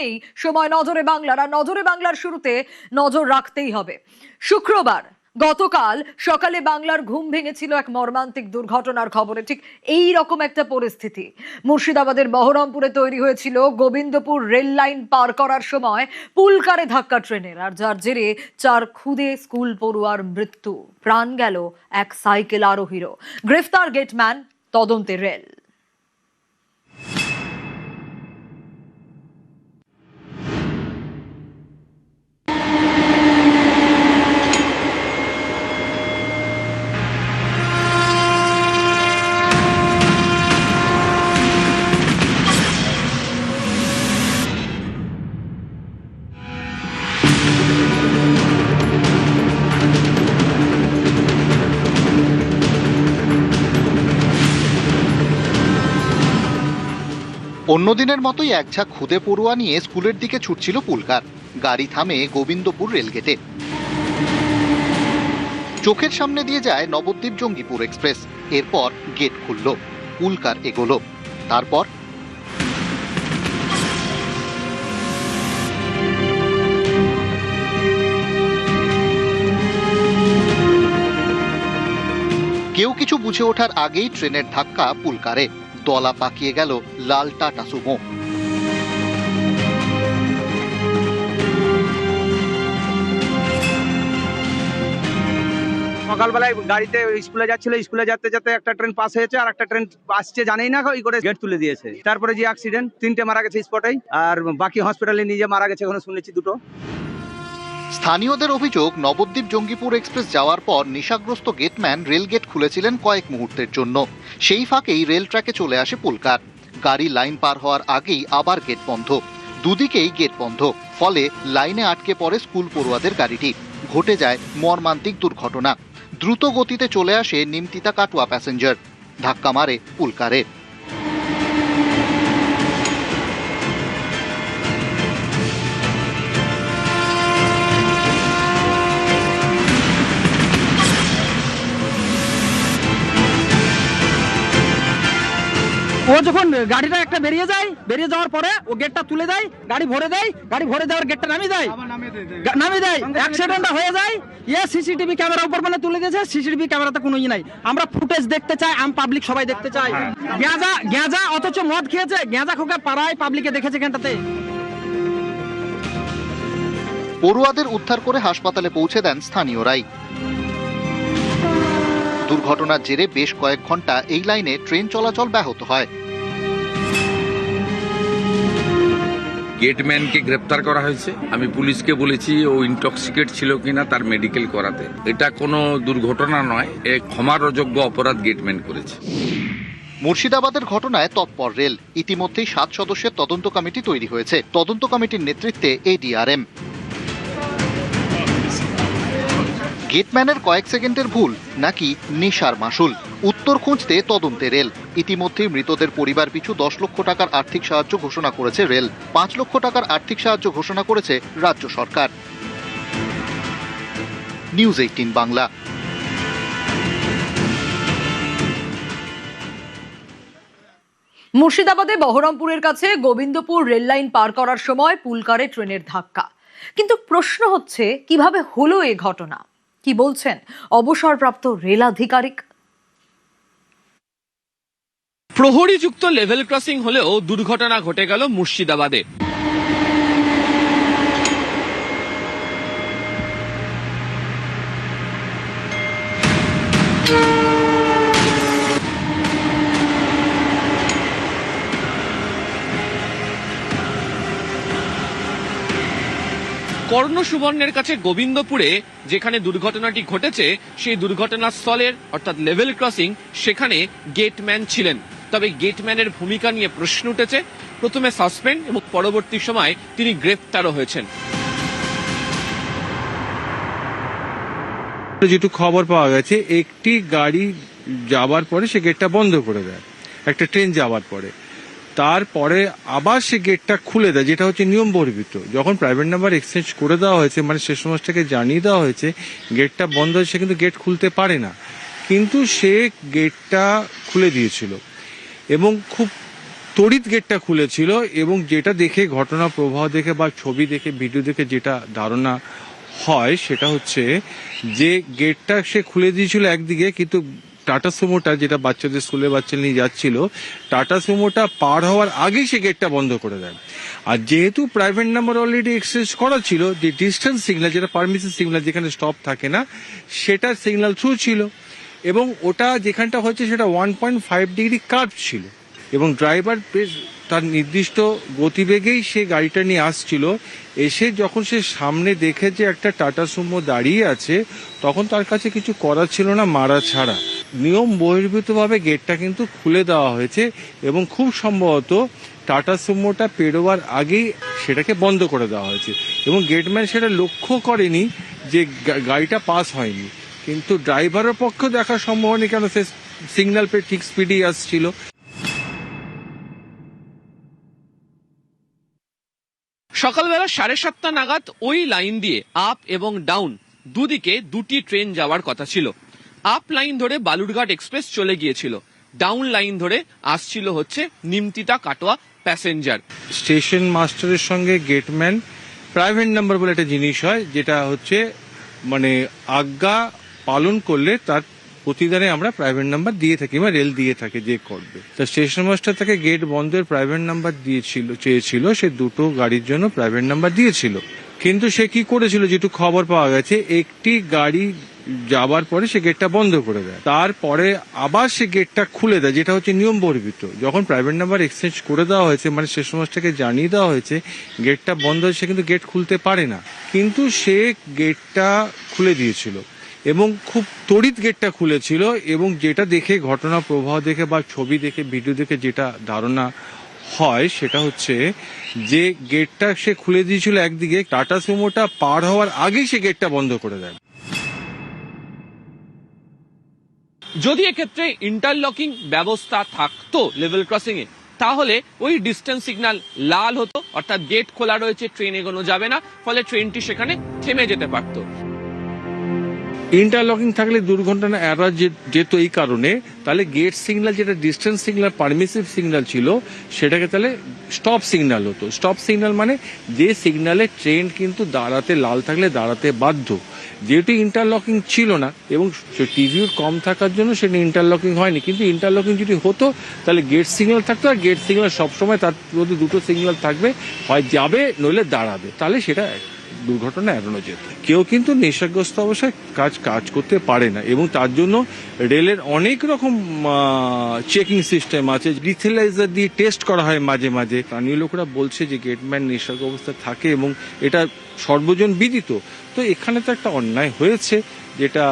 এই সময় নজরে বাংলার আর নজরে বাংলার শুরুতে নজর রাখতেই হবে। শুক্রবার গতকাল সকালে বাংলার ঘুম ভেঙেছিল এক মর্মান্তিক দুর্ঘটনার খবরে। ঠিক এই রকম একটা পরিস্থিতি মুর্শিদাবাদের বহরমপুরে তৈরি হয়েছিল। গোবিন্দপুর রেল লাইন পার করার সময় পুলকারে ধাক্কা ট্রেনের, আর যার জেরে 4 খুদে স্কুল পড়ুয়ার মৃত্যু, প্রাণ গেল এক সাইকেল আরোহীরও। গ্রেফতার গেটম্যান, তদন্তে রেল। অন্যদিনের মতোই এক ঝাঁক খুদে পড়ুয়া নিয়ে স্কুলের দিকে ছুটছিল পুলকার। গাড়ি থামে গোবিন্দপুর রেলগেটে। চোখের সামনে দিয়ে যায় নবদ্বীপ জঙ্গিপুর এক্সপ্রেস। এরপর গেট খুলল, পুলকার এগোলো। তারপর কেউ কিছু বুঝে ওঠার আগেই ট্রেনের ধাক্কা পুলকারে। দলা পাকিয়ে গেল লাল টাটা সুমো। সকালবেলায় গাড়িতে স্কুলে যাচ্ছিল, স্কুলে যেতে যেতে একটা ট্রেন পাস হয়েছে, আর একটা ট্রেন আসছে জানেই না, ওই করে গেট তুলে দিয়েছে। তারপরে যে অ্যাক্সিডেন্ট, 3টে মারা গেছে স্পটেই, আর বাকি হসপিটালে নিয়ে মারা গেছে এখন শুনেছি 2টো। স্থানীয়দের অভিযোগ, নবদ্বীপ জঙ্গিপুর এক্সপ্রেস যাওয়ার পর নেশাগ্রস্ত গেটম্যান রেল গেট খুলেছিলেন কয়েক মুহূর্তের জন্য। সেই ফাঁকেই রেল ট্র্যাকে চলে আসে পুলকার। গাড়ি লাইন পার হওয়ার আগেই আবার গেট বন্ধ, দুদিকেই গেট বন্ধ। ফলে লাইনে আটকে পড়ে স্কুল পড়ুয়াদের গাড়িটি। ঘটে যায় মর্মান্তিক দুর্ঘটনা। দ্রুত গতিতে চলে আসে নিমতিতা কাটুয়া প্যাসেঞ্জার, ধাক্কা মারে পুলকারে। ও যখন গাড়িটা একটা বেরিয়ে যাওয়ার পরে ও গেটটা তুলে দেয়, গাড়ি ভরে দেওয়ার গেটটা নামিয়ে দেয়, অ্যাক্সিডেন্টটা হয়ে যায়। সিসিটিভি ক্যামেরা উপর মানে তুলে দিয়েছে, সিসিটিভি ক্যামেরাতে কোনো নাই। আমরা ফুটেজ দেখতে চাই, পাবলিক সবাই দেখতে চাই। গ্যাঁজা অথচ মদ খেয়েছে, গ্যাঁজা খোকা পাড়ায় পাবলিকে দেখেছে এখানটাতে। পড়ুয়াদের উদ্ধার করে হাসপাতালে পৌঁছে দেন স্থানীয়রাই। দুর্ঘটনার জেরে বেশ কয়েক ঘন্টা এই লাইনে ট্রেন চলাচল ব্যাহত হয়। গেটম্যানকে গ্রেপ্তার করা হয়েছে। আমি পুলিশকে বলেছি ও ইনটক্সিকেট ছিল কিনা তার মেডিকেল করাতে। এটা কোনো দুর্ঘটনা নয়, এক ক্ষমার অযোগ্য অপরাধ গেটম্যান করেছে। মুর্শিদাবাদের ঘটনায় তৎপর রেল। ইতিমধ্যেই 7 সদস্যের তদন্ত কমিটি তৈরি হয়েছে। তদন্ত কমিটির নেতৃত্বে এডিআরএম। গেটম্যানের কয়েক সেকেন্ডের ভুল নাকি নেশার মাসুল, উত্তর খুঁজতে তদন্তে রেল। ইতিমধ্যেই মৃতদের পরিবার পিছু 10 লক্ষ টাকার আর্থিক সাহায্য ঘোষণা করেছে রেল। 5 লক্ষ টাকার আর্থিক সাহায্য ঘোষণা করেছে রাজ্য সরকার। নিউজ 18 বাংলা। মুর্শিদাবাদে বহরমপুরের কাছে গোবিন্দপুর রেল লাইন পার করার সময় পুলকারে ট্রেনের ধাক্কা। কিন্তু প্রশ্ন হচ্ছে, কিভাবে হলো এই ঘটনা? কি বলছেন অবসরপ্রাপ্ত রেল আধিকারিক? প্রহরীযুক্ত লেভেল ক্রসিং হলেও দুর্ঘটনা ঘটে গেল মুর্শিদাবাদে। কর্ণ সুবর্ণের কাছে গোবিন্দপুরে যেখানে দুর্ঘটনাটি ঘটেছে, সেই দুর্ঘটনাস্থলের অর্থাৎ লেভেল ক্রসিং, সেখানে গেটম্যান ছিলেন। তবে গেটম্যানের ভূমিকা নিয়ে প্রশ্ন উঠেছে। প্রথমে সাসপেন্ড এবং পরবর্তী সময় তিনি গ্রেফতারও হয়েছেন। যেটুকু খবর পাওয়া গেছে, একটি গাড়ি যাবার পরে সে গেটটা বন্ধ করে দেয়, একটা ট্রেন যাওয়ার পরে। তারপরে আবার সে গেটটা খুলে দেয়, যেটা হচ্ছে নিয়ম বহির্ভূত। যখন প্রাইভেট নাম্বার এক্সচেঞ্জ করে দেওয়া হয়েছে, মানে সে সমাজটাকে জানিয়ে দেওয়া হয়েছে গেটটা বন্ধ হয়েছে, সে কিন্তু গেট খুলতে পারে না, কিন্তু সে গেটটা খুলে দিয়েছিল এবং খুব তড়িৎ গেটটা খুলেছিল এবং যেটা দেখে ঘটনা প্রবাহ দেখে বা ছবি দেখে ভিডিও দেখে যেটা ধারণা হয় সেটা হচ্ছে যে গেটটা সে খুলে দিয়েছিল একদিকে, কিন্তু টাটা সুমোটা যেটা বাচ্চাদের স্কুলে বাচ্চা নিয়ে যাচ্ছিল, টাটা সুমোটা পার হওয়ার আগেই সে গেটটা বন্ধ করে দেয়। আর যেহেতু প্রাইভেট নাম্বার অলরেডি এক্সচেঞ্জ করা ছিল, যে ডিস্টেন্স সিগন্যাল যেটা পারমিশন সিগন্যাল যেখানে স্টপ থাকে না সেটা সিগন্যাল থ্রু ছিল, এবং ওটা যেখানটা হচ্ছে সেটা 1.5 ডিগ্রি কার্ভ ছিল, এবং ড্রাইভার তার নির্দিষ্ট গতিবেগেই সে গাড়িটা নিয়ে আসছিল। এসে যখন সে সামনে দেখে যে একটা টাটা সুমো দাঁড়িয়ে আছে, তখন তার কাছে কিছু করার ছিল না মারা ছাড়া। নিয়ম বহির্ভূতভাবে গেটটা কিন্তু খুলে দেওয়া হয়েছে এবং খুব সম্ভবত টাটা সুমোটা পেরোবার আগেই সেটাকে বন্ধ করে দেওয়া হয়েছে, এবং গেটম্যান সেটা লক্ষ্য করেনি যে গাড়িটা পাস হয়নি। কিন্তু ড্রাইভারের পক্ষেও দেখা সম্ভব হয়নি, কেন সে সিগন্যাল পেয়ে ঠিক স্পিডেই আসছিল। সকালবেলা 7:30 নাগাদ ওই লাইন দিয়ে আপ এবং ডাউন দুদিকে দুটি ট্রেন যাওয়ার কথা ছিল। আপ লাইন ধরে বালুরঘাট এক্সপ্রেস চলে গিয়েছিল, ডাউন লাইন ধরে আসছিল হচ্ছে নিমতিতা কাটোয়া প্যাসেঞ্জার। স্টেশন মাস্টারের সঙ্গে গেটম্যান প্রাইভেট নাম্বার বলে একটা জিনিস হয়, যেটা হচ্ছে মানে আজ্ঞা পালন করলে তার প্রতিদানে আমরা প্রাইভেট নাম্বার দিয়ে থাকি বা রেল দিয়ে থাকে যে করবে। তা স্টেশন মাস্টার তাকে গেট বন্ধের প্রাইভেট নাম্বার চেয়েছিল, সে দুটো গাড়ির জন্য প্রাইভেট নাম্বার দিয়েছিল। কিন্তু সে কি করেছিল, যেটুকু খবর পাওয়া গেছে, একটি গাড়ি যাবার পরে সে গেটটা বন্ধ করে দেয়, তারপরে আবার সে গেটটা খুলে দেয়, যেটা হচ্ছে নিয়ম বহির্ভূত। যখন প্রাইভেট নাম্বার এক্সচেঞ্জ করে দেওয়া হয়েছে, মানে স্টেশন মাস্টারকে জানিয়ে দেওয়া হয়েছে গেটটা বন্ধ হয়েছে, সে কিন্তু গেট খুলতে পারে না, কিন্তু সে গেটটা খুলে দিয়েছিল এবং খুব তড়িৎ গেটটা খুলেছিল, এবং যেটা দেখে ঘটনা প্রবাহ দেখে বা ছবি দেখে ভিডিও দেখে যেটা ধারণা হয় সেটা হচ্ছে যে গেটটা সে খুলে দিয়েছিল একদিকে, টাটা সুমোটা পার হওয়ার আগেই সে গেটটা বন্ধ করে দেয়। যদি এক্ষেত্রে ইন্টারলকিং ব্যবস্থা থাকতো লেভেল ক্রসিং এ, তাহলে ওই ডিস্টেন্স সিগন্যাল লাল হতো, অর্থাৎ গেট খোলা রয়েছে, ট্রেন এগোনো যাবে না, ফলে ট্রেনটি সেখানে থেমে যেতে পারতো। ইন্টারলকিং থাকলে দুর্ঘটনা এড়ানো যেত এই কারণে, তাহলে গেট সিগন্যাল যেটা ডিস্টেন্স সিগন্যাল পারমিসিভ সিগন্যাল ছিল সেটাকে তাহলে স্টপ সিগন্যাল হতো। স্টপ সিগন্যাল মানে যে সিগন্যালে ট্রেন কিন্তু দাঁড়াতে, লাল থাকলে দাঁড়াতে বাধ্য। যেহেতু ইন্টারলকিং ছিল না এবং টিভিউর কম থাকার জন্য সেটা ইন্টারলকিং হয়নি, কিন্তু ইন্টারলকিং যদি হতো তাহলে গেট সিগন্যাল থাকতো, আর গেট সিগন্যাল সবসময় তার মধ্যে দুটো সিগন্যাল থাকবে, হয় যাবে নইলে দাঁড়াবে, তাহলে সেটা দুর্ঘটনা এড়ানো যেত। কেউ কিন্তু নেশাগ্রস্ত অবস্থায় কাজ করতে পারে না, এবং তার জন্য রেলের অনেক রকম চেকিং সিস্টেম আছে, ব্রিথেলাইজার দিয়ে টেস্ট করা হয় মাঝে মাঝে। স্থানীয় লোকেরা বলছে যে গেটম্যান নেশাগ্রস্ত অবস্থায় থাকে এবং এটা সর্বজন বিদিত। তো এখানে তো একটা অন্যায় হয়েছে, যেটা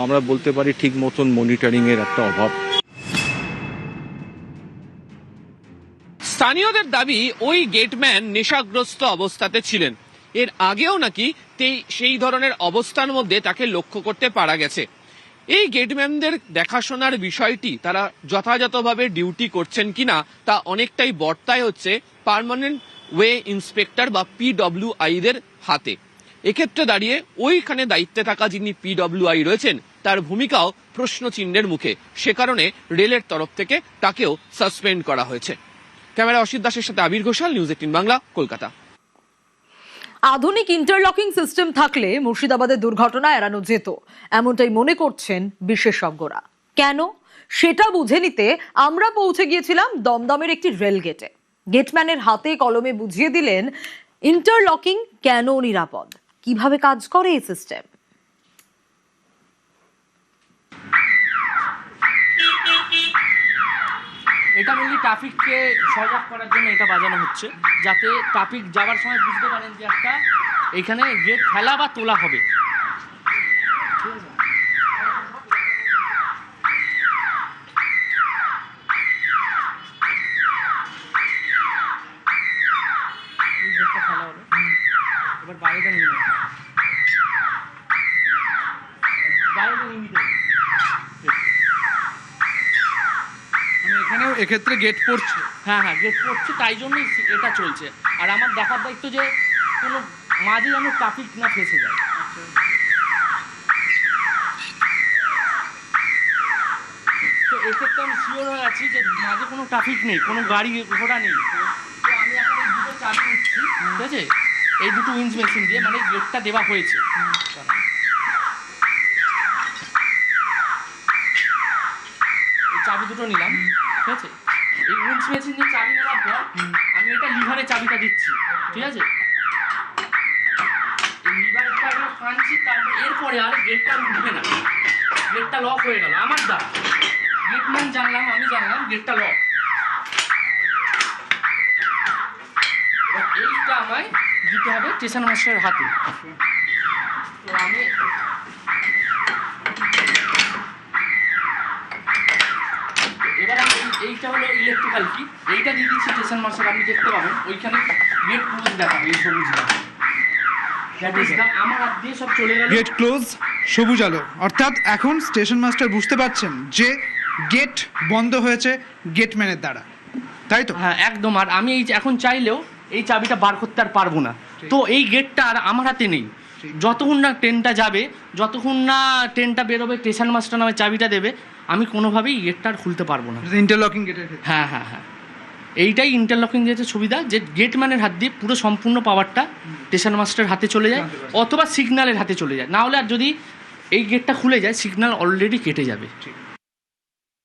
আমরা বলতে পারি ঠিক মতন মনিটরিং এর একটা অভাব। স্থানীয়দের দাবি ওই গেটম্যান নেশাগ্রস্ত অবস্থাতে ছিলেন, এর আগেও নাকি সেই ধরনের অবস্থার মধ্যে তাকে লক্ষ্য করতে পারা গেছে। এই গেটম্যানদের দেখাশোনার বিষয়টি তারা যথাযথভাবে ডিউটি করছেন কিনা তা অনেকটাই বর্তায় হচ্ছে পার্মানেন্ট ওয়ে ইন্সপেক্টর বা PWI দের হাতে। এক্ষেত্রে দাঁড়িয়ে ওইখানে দায়িত্বে থাকা যিনি PWI রয়েছেন তার ভূমিকাও প্রশ্নচিহ্নের মুখে, সে কারণে রেলের তরফ থেকে তাকেও সাসপেন্ড করা হয়েছে। ক্যামেরা অসিত দাসের সাথে আবির ঘোষাল, নিউজ 18 বাংলা, কলকাতা। আধুনিক ইন্টারলকিং সিস্টেম থাকলে মুর্শিদাবাদের দুর্ঘটনা এড়ানো যেত, এমনটাই মনে করছেন বিশেষজ্ঞরা। কেন সেটা বুঝে নিতে আমরা পৌঁছে গিয়েছিলাম দমদমের একটি রেল গেটে। গেটম্যানের হাতে কলমে বুঝিয়ে দিলেন ইন্টারলকিং কেন নিরাপদ, কিভাবে কাজ করে এই সিস্টেম। এটা মেনলি ট্রাফিককে সজাগ করার জন্য এটা বাজানো হচ্ছে, যাতে ট্রাফিক যাওয়ার সময় বুঝতে পারেন যে একটা এখানে গেট ফেলা বা তোলা হবে। এই গেটটা ফেলা হলো, এবার বাইরে নিয়ে নেওয়া হবে, বাইরে নিয়ে নিতে হবে। এখানেও এক্ষেত্রে গেট পড়ছে। হ্যাঁ গেট পড়ছে, তাই জন্যই এটা চলছে। আর আমার দেখার দায়িত্ব যে কোনো মাঝে যেন ট্রাফিক না ফেসে যায়। তো এক্ষেত্রে আমি শিওর হয়ে আছি যে মাঝে কোনো ট্রাফিক নেই, কোনো গাড়ি ঘোড়া নেই। তো আমি এখন এই দুটো চাবি নিচ্ছি, ঠিক আছে, এই দুটো উইন্স মেশিন দিয়ে, মানে গেটটা দেওয়া হয়েছে। এই চাবি দুটো নিলাম, ঠিক আছে। এই উইন্স মেশিন দিয়ে চাবি নেওয়ার পর আমি এটা লিভারে চাবিটা দিচ্ছি, ঠিক আছে। এই লিভারটা এবার ফাঁনছি, তারপর এরপরে আর গেটটা উঠবে না, গেটটা লক হয়ে গেল আমার দ্বারা। গেটম্যান জানলাম, আমি জানলাম গেটটা লক। এইটা আমায় দিতে হবে স্টেশন মাস্টারের হাতে। তো আমি এবার আমি এইটা হলো ইলেকট্রিক্যাল কি, এইটা দিয়ে দিচ্ছি স্টেশন মাস্টার। আপনি দেখতে পাবেন ওইখানে গেট ক্লোজ দেখাবে, এই সবুজ দেখাবে। আমার হাত দিয়ে সব চলে গেল। গেট ক্লোজ, সবুজ আলো, অর্থাৎ এখন স্টেশন মাস্টার বুঝতে পারছেন যে গেট বন্ধ হয়েছে গেটম্যানের দ্বারা, তাই তো? হ্যাঁ একদম। আর আমি এই এখন চাইলেও এই চাবিটা বার করতে আর পারবো না। তো এই গেটটা আর আমার হাতে নেই। যতক্ষণ না ট্রেনটা যাবে, যতক্ষণ না ট্রেনটা বেরোবে, স্টেশন মাস্টার নামে চাবিটা দেবে, আমি কোনোভাবেই গেটটা আর খুলতে পারবো না। ইন্টারলকিং গেটের ক্ষেত্রে হ্যাঁ হ্যাঁ হ্যাঁ, এইটাই ইন্টারলকিং গেটের সুবিধা, যে গেটম্যানের হাত দিয়ে পুরো সম্পূর্ণ পাওয়ারটা স্টেশন মাস্টারের হাতে চলে যায়, অথবা সিগন্যালের হাতে চলে যায়। না হলে আর যদি এই গেটটা খুলে যায়, সিগন্যাল অলরেডি কেটে যাবে।